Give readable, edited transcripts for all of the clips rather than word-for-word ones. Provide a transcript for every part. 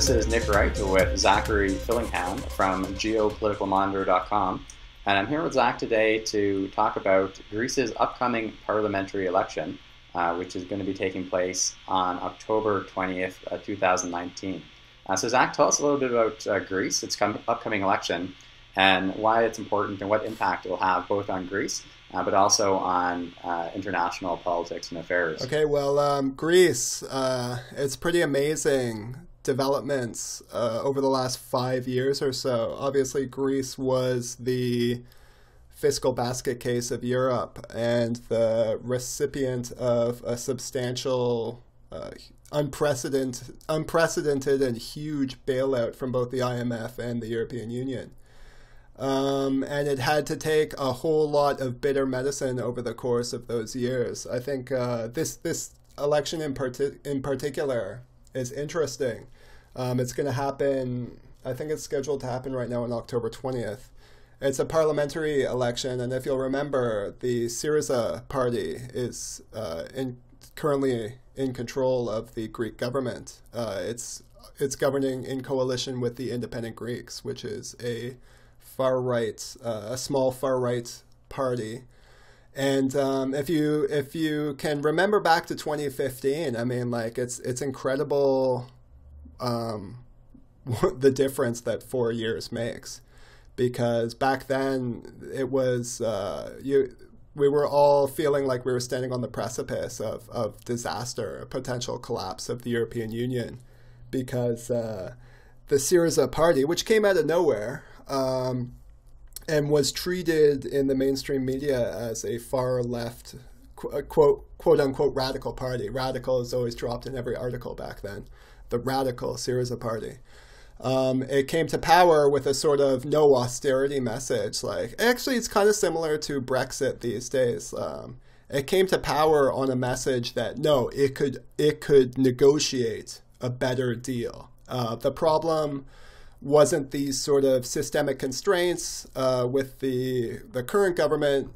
This is Nick Wright with Zachary Fillingham from Geopoliticalmonitor.com, and I'm here with Zach today to talk about Greece's upcoming parliamentary election, which is going to be taking place on October 20th, 2019. So Zach, tell us a little bit about Greece, its upcoming election, and why it's important and what impact it will have both on Greece, but also on international politics and affairs. Okay, well, Greece, it's pretty amazing developments over the last 5 years or so. Obviously, Greece was the fiscal basket case of Europe and the recipient of a substantial, unprecedented and huge bailout from both the IMF and the European Union. And it had to take a whole lot of bitter medicine over the course of those years. I think this election in particular is interesting. It's going to happen, I think it's scheduled to happen right now on October 20th. It's a parliamentary election, and if you'll remember, the Syriza party is currently in control of the Greek government. It's governing in coalition with the Independent Greeks, which is a small far-right party. And if you can remember back to 2015, I mean, like, it's incredible the difference that 4 years makes, because back then it was we were all feeling like we were standing on the precipice of disaster, a potential collapse of the European Union, because the Syriza party, which came out of nowhere, and was treated in the mainstream media as a far left, quote unquote radical party. Radical is always dropped in every article back then. The radical Syriza party. It came to power with a sort of no austerity message. Like, actually, it's kind of similar to Brexit these days. It came to power on a message that no, it could negotiate a better deal. The problem wasn't these sort of systemic constraints with the current government.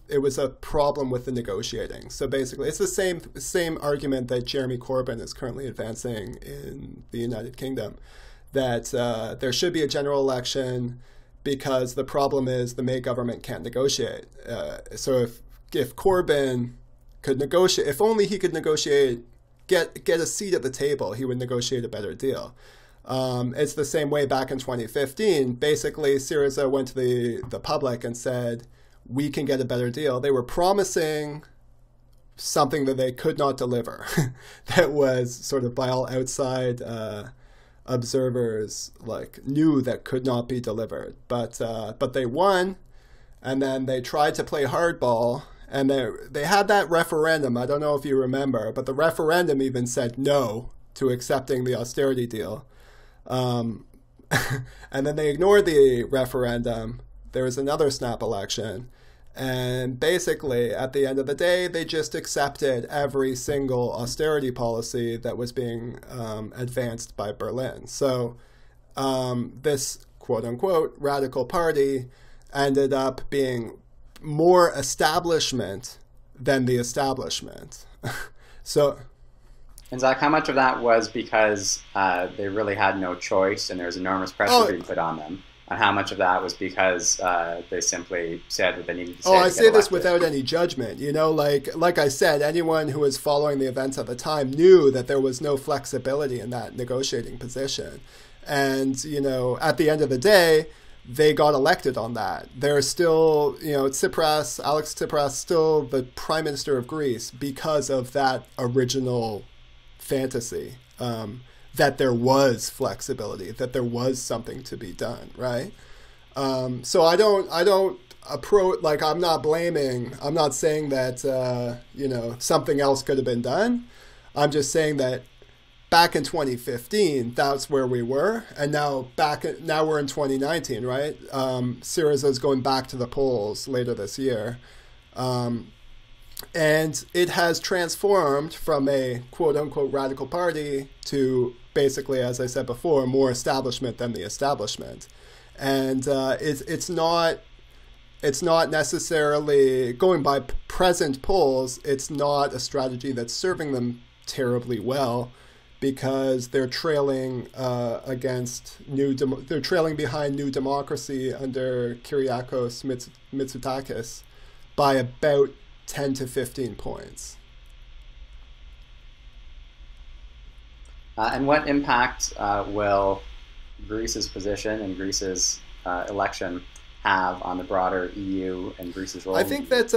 It was a problem with the negotiating. So basically, it's the same argument that Jeremy Corbyn is currently advancing in the United Kingdom, that there should be a general election because the problem is the May government can't negotiate. So if Corbyn could negotiate, if only he could negotiate, get a seat at the table, he would negotiate a better deal. It's the same way back in 2015. Basically, Syriza went to the public and said, we can get a better deal. They were promising something that they could not deliver. That was sort of by all outside observers, like, knew that could not be delivered. But they won, and then they tried to play hardball, and they had that referendum. I don't know if you remember, but the referendum even said no to accepting the austerity deal. And then they ignored the referendum. There was another snap election. And basically, at the end of the day, they just accepted every single austerity policy that was being advanced by Berlin. So this quote-unquote radical party ended up being more establishment than the establishment. And Zach, how much of that was because they really had no choice and there was enormous pressure being put on them? And how much of that was because they simply said what they needed to say? I say this without any judgment. You know, like I said, anyone who was following the events at the time knew that there was no flexibility in that negotiating position. And, you know, at the end of the day, they got elected on that. They're still, you know, Alex Tsipras, still the prime minister of Greece because of that original fantasy. That there was flexibility, that there was something to be done, right? So I don't approach, like, I'm not saying that, you know, something else could have been done. I'm just saying that back in 2015, that's where we were. And now we're in 2019, right? Syriza is going back to the polls later this year. And it has transformed from a quote-unquote radical party to basically, as I said before, more establishment than the establishment. And it's not necessarily, going by present polls, it's not a strategy that's serving them terribly well, because they're trailing they're trailing behind New Democracy under Kyriakos Mitsotakis by about 10 to 15 points. And what impact will Greece's position and Greece's election have on the broader EU and Greece's role? I think that,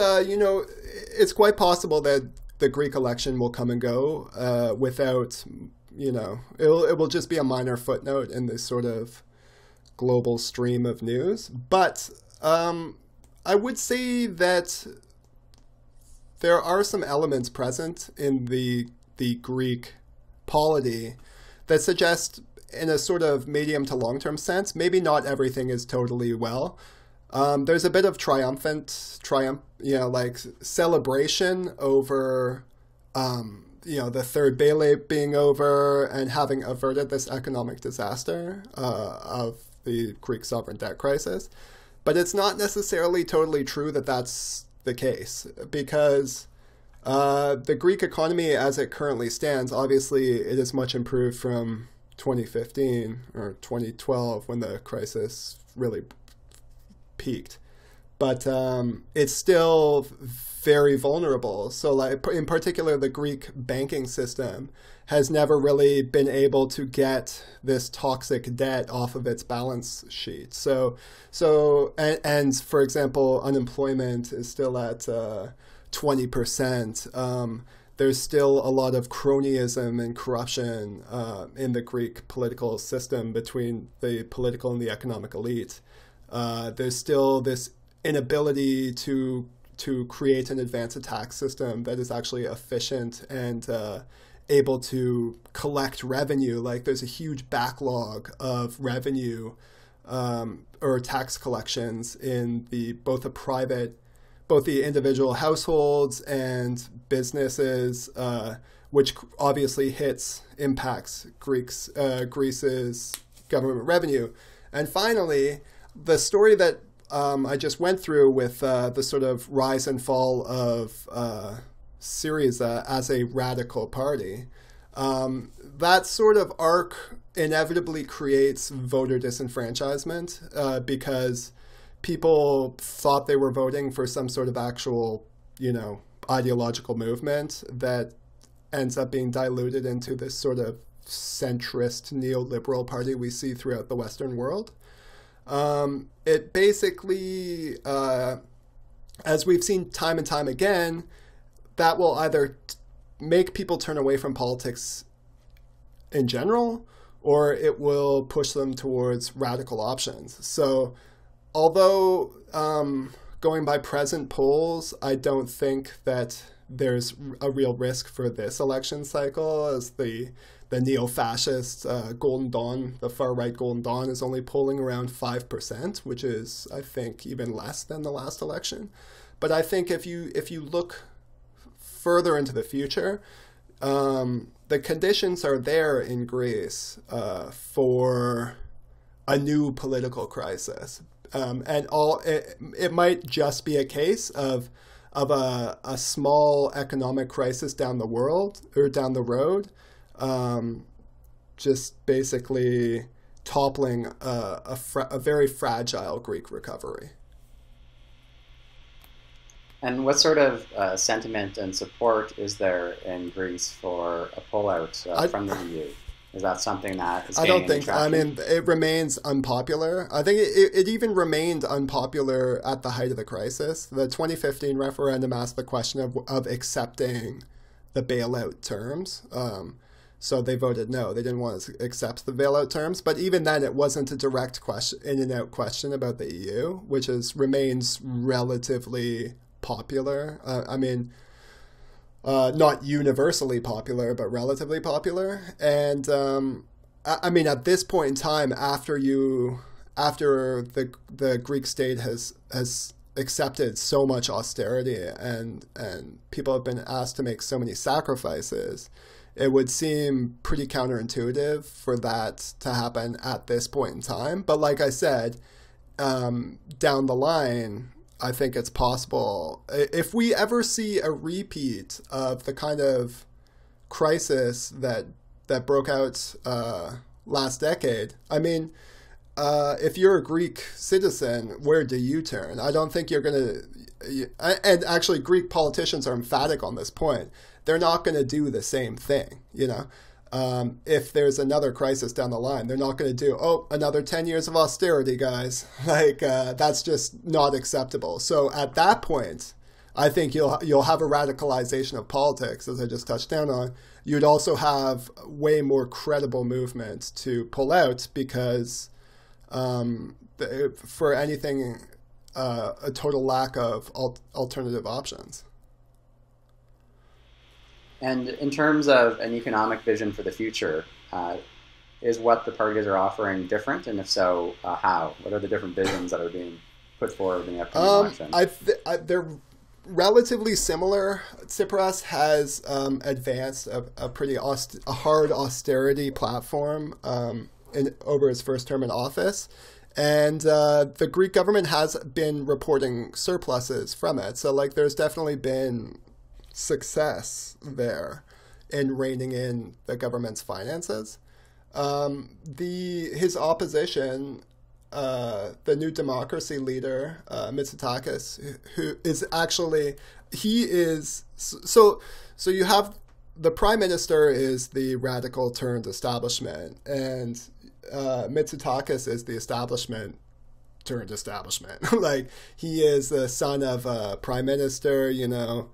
it's quite possible that the Greek election will come and go without, it will just be a minor footnote in this sort of global stream of news. But I would say that there are some elements present in the Greek polity that suggest, in a sort of medium to long-term sense, maybe not everything is totally well. There's a bit of celebration over, the third bailout being over and having averted this economic disaster of the Greek sovereign debt crisis. But it's not necessarily totally true that that's the case, because the Greek economy as it currently stands, obviously it is much improved from 2015 or 2012 when the crisis really peaked, but it's still very vulnerable. So, like, in particular, the Greek banking system has never really been able to get this toxic debt off of its balance sheet. So for example, unemployment is still at 20%. There's still a lot of cronyism and corruption in the Greek political system between the political and the economic elite. There's still this inability to create an advanced tax system that is actually efficient and able to collect revenue. Like, there's a huge backlog of revenue or tax collections in both the individual households and businesses, which obviously impacts Greece's government revenue. And finally, the story that I just went through with the sort of rise and fall of Syriza as a radical party, that sort of arc inevitably creates voter disenfranchisement because people thought they were voting for some sort of actual, ideological movement that ends up being diluted into this sort of centrist neoliberal party we see throughout the Western world. It basically, as we've seen time and time again, that will either make people turn away from politics in general, or it will push them towards radical options. So, although going by present polls, I don't think that there's a real risk for this election cycle, as the neo-fascist Golden Dawn, the far-right Golden Dawn, is only polling around 5%, which is, I think, even less than the last election. But I think if you look further into the future, the conditions are there in Greece for a new political crisis. It might just be a case of a small economic crisis down the road, just basically toppling a very fragile Greek recovery. And what sort of sentiment and support is there in Greece for a pullout from the EU? Is that something that is gaining traction? I mean, it remains unpopular. I think it even remained unpopular at the height of the crisis. The 2015 referendum asked the question of accepting the bailout terms. So they voted no. They didn't want to accept the bailout terms. But even then, it wasn't a direct question, in-and-out question about the EU, which remains relatively popular. Not universally popular, but relatively popular. And at this point in time, after the Greek state has accepted so much austerity and people have been asked to make so many sacrifices, it would seem pretty counterintuitive for that to happen at this point in time. But like I said, down the line, I think it's possible. If we ever see a repeat of the kind of crisis that that broke out last decade. I mean, if you're a Greek citizen, where do you turn? I don't think you're going to, and actually Greek politicians are emphatic on this point. They're not going to do the same thing, you know. If there's another crisis down the line, they're not going to do, oh, another 10 years of austerity, guys. Like, that's just not acceptable. So at that point, I think you'll have a radicalization of politics, as I just touched down on. You'd also have way more credible movement to pull out because for anything, a total lack of alternative options. And in terms of an economic vision for the future, is what the parties are offering different? And if so, how? What are the different visions that are being put forward in the upcoming election? They're relatively similar. Tsipras has advanced a pretty hard austerity platform over his first term in office. And the Greek government has been reporting surpluses from it. So, like, there's definitely been success there in reining in the government's finances. His opposition, the New Democracy leader, Mitsotakis, who is actually, so you have the prime minister is the radical turned establishment, and Mitsotakis is the establishment turned establishment. Like, he is the son of a prime minister, you know,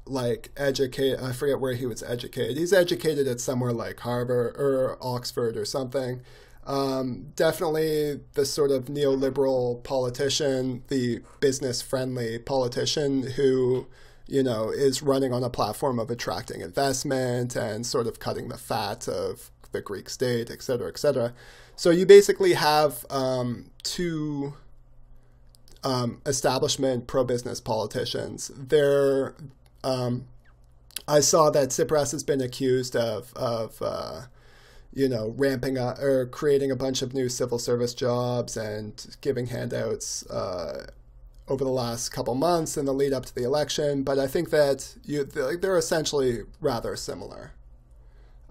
like educate. I forget where he was educated. He's educated at somewhere like Harvard or Oxford or something. Definitely the sort of neoliberal politician, the business-friendly politician who, you know, is running on a platform of attracting investment and sort of cutting the fat of the Greek state, et cetera, et cetera. So you basically have two establishment pro-business politicians. I saw that Tsipras has been accused of you know, ramping up or creating a bunch of new civil service jobs and giving handouts over the last couple months in the lead up to the election. But I think that they're essentially rather similar.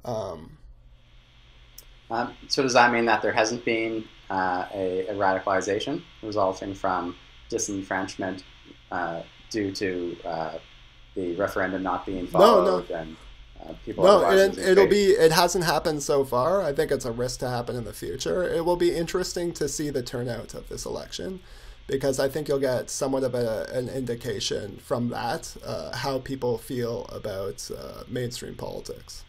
So does that mean that there hasn't been a radicalization resulting from disenfranchisement due to the referendum not being followed? No. And people it hasn't happened so far. I think it's a risk to happen in the future. It will be interesting to see the turnout of this election, because I think you'll get somewhat of an indication from that how people feel about mainstream politics.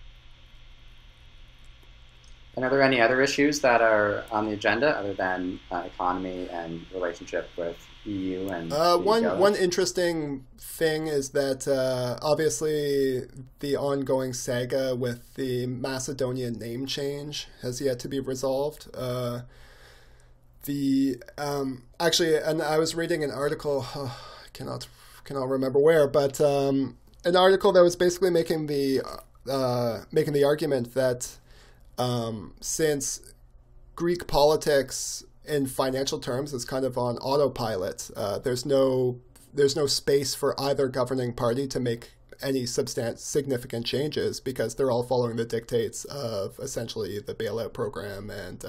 And are there any other issues that are on the agenda other than economy and relationship with EU and one interesting thing is that obviously the ongoing saga with the Macedonian name change has yet to be resolved. Actually, and I was reading an article, I cannot remember where, but an article that was basically making the argument that since Greek politics in financial terms is kind of on autopilot, there's no space for either governing party to make any significant changes, because they're all following the dictates of essentially the bailout program, and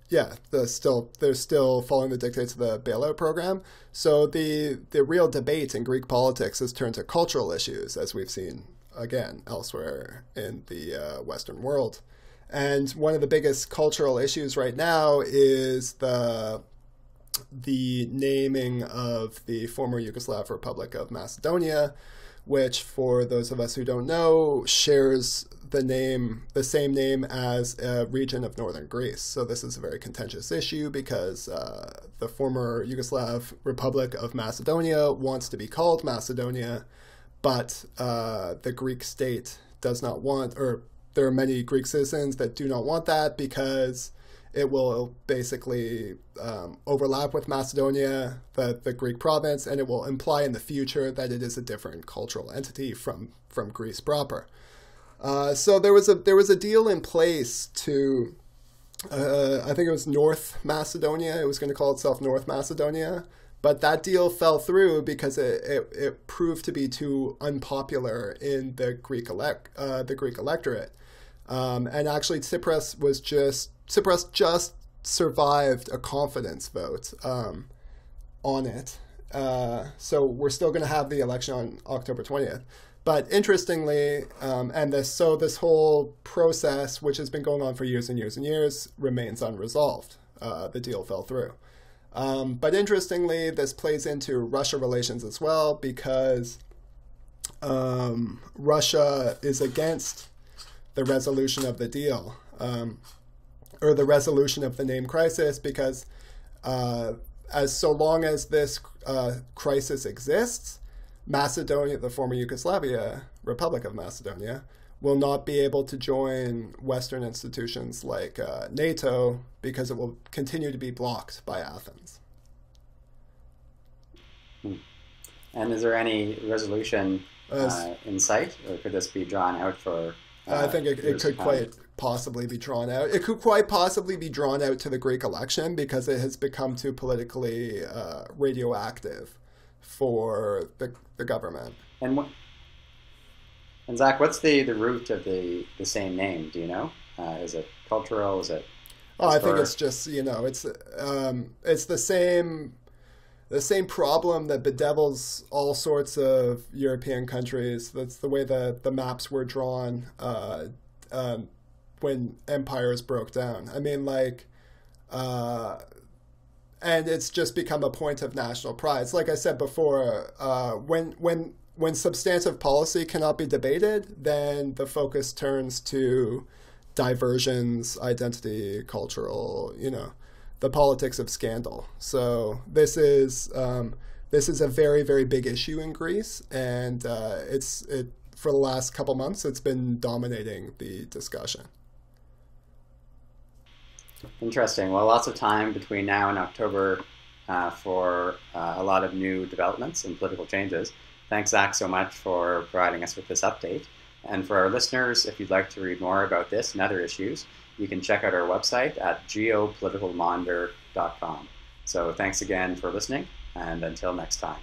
they're still following the dictates of the bailout program. So the real debate in Greek politics has turned to cultural issues, as we've seen again elsewhere in the Western world. And one of the biggest cultural issues right now is the naming of the former Yugoslav Republic of Macedonia, which, for those of us who don't know, shares the same name as a region of northern Greece. So this is a very contentious issue, because the former Yugoslav Republic of Macedonia wants to be called Macedonia, but the Greek state does not want, or there are many Greek citizens that do not want that, because it will basically overlap with Macedonia, the Greek province, and it will imply in the future that it is a different cultural entity from Greece proper. So there was a deal in place to, I think it was North Macedonia. It was going to call itself North Macedonia, But that deal fell through because it proved to be too unpopular in the Greek electorate. And actually, Tsipras just survived a confidence vote on it. So we're still going to have the election on October 20th. But interestingly, this whole process, which has been going on for years and years and years, remains unresolved. The deal fell through. But interestingly, this plays into Russia relations as well, because Russia is against the resolution of the deal, or the resolution of the name crisis, because so long as this crisis exists, Macedonia, the former Yugoslavia Republic of Macedonia, will not be able to join Western institutions like NATO, because it will continue to be blocked by Athens. And is there any resolution in sight, or could this be drawn out for? I think it could quite possibly be drawn out. It could quite possibly be drawn out to the Greek election, because it has become too politically radioactive for the government. And Zach, what's the root of the same name? Do you know? Is it cultural? Is it? I think it's just, it's the same problem that bedevils all sorts of European countries. That's the way the maps were drawn when empires broke down. I mean, and it's just become a point of national pride. It's like I said before, when substantive policy cannot be debated, then the focus turns to diversions, identity, cultural, the politics of scandal. So this is a very, very big issue in Greece, and for the last couple months, it's been dominating the discussion. Interesting. Well, lots of time between now and October for a lot of new developments and political changes. Thanks, Zac, so much for providing us with this update. And for our listeners, if you'd like to read more about this and other issues, you can check out our website at Geopoliticalmonitor.com. So thanks again for listening, and until next time.